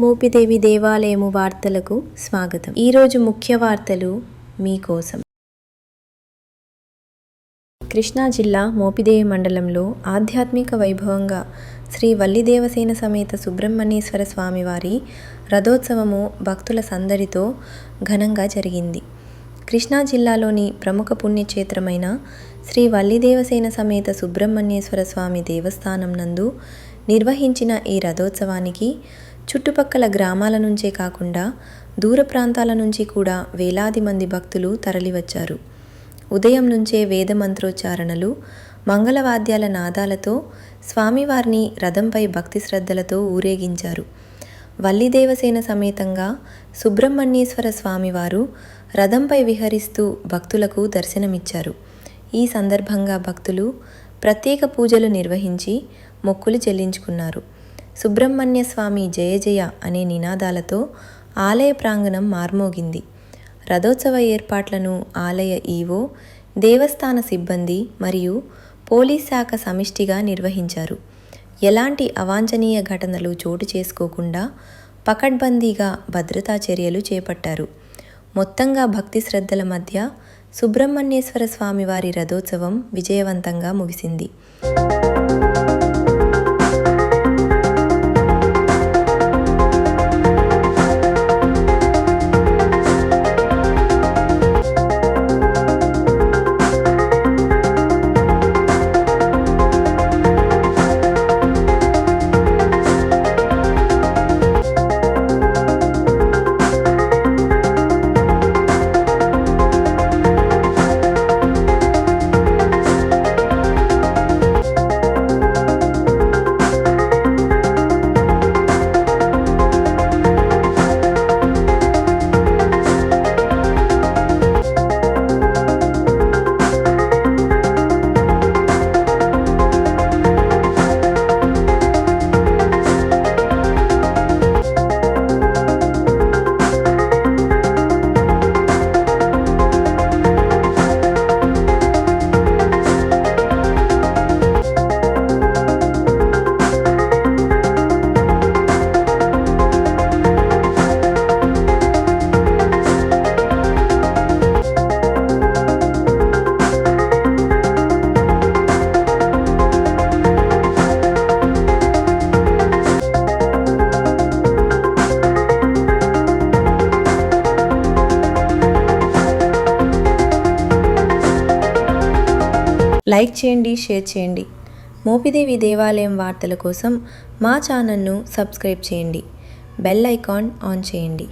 మోపిదేవి దేవాలయము వార్తలకు స్వాగతం. ఈరోజు ముఖ్య వార్తలు మీకోసం. కృష్ణా జిల్లా మోపిదేవి మండలంలో ఆధ్యాత్మిక వైభవంగా శ్రీ వల్లిదేవసేన సమేత సుబ్రహ్మణ్యేశ్వర స్వామివారి రథోత్సవము భక్తుల సందడితో ఘనంగా జరిగింది. కృష్ణా జిల్లాలోని ప్రముఖ పుణ్యక్షేత్రమైన శ్రీ వల్లిదేవసేన సమేత సుబ్రహ్మణ్యేశ్వర స్వామి దేవస్థానం నందు నిర్వహించిన ఈ రథోత్సవానికి చుట్టుపక్కల గ్రామాల నుంచే కాకుండా దూర ప్రాంతాల నుంచి కూడా వేలాది మంది భక్తులు తరలివచ్చారు. ఉదయం నుంచే వేద మంత్రోచ్చారణలు, మంగళవాద్యాల నాదాలతో స్వామివారిని రథంపై భక్తి శ్రద్ధలతో ఊరేగించారు. వల్లిదేవసేన సమేతంగా సుబ్రహ్మణ్యేశ్వర స్వామివారు రథంపై విహరిస్తూ భక్తులకు దర్శనమిచ్చారు. ఈ సందర్భంగా భక్తులు ప్రత్యేక పూజలు నిర్వహించి మొక్కులు చెల్లించుకున్నారు. సుబ్రహ్మణ్య స్వామి జయ జయ అనే నినాదాలతో ఆలయ ప్రాంగణం మార్మోగింది. రథోత్సవ ఏర్పాట్లను ఆలయ ఈవో, దేవస్థాన సిబ్బంది మరియు పోలీస్ శాఖ సమిష్టిగా నిర్వహించారు. ఎలాంటి అవాంఛనీయ ఘటనలు చోటు చేసుకోకుండా పకడ్బందీగా భద్రతా చర్యలు చేపట్టారు. మొత్తంగా భక్తి శ్రద్ధల మధ్య సుబ్రహ్మణ్యేశ్వర స్వామివారి రథోత్సవం విజయవంతంగా ముగిసింది. లైక్ చేయండి, షేర్ చేయండి. మోపిదేవి దేవాలయం వార్తల కోసం మా ఛానల్ను సబ్స్క్రైబ్ చేయండి. బెల్ ఐకాన్ ఆన్ చేయండి.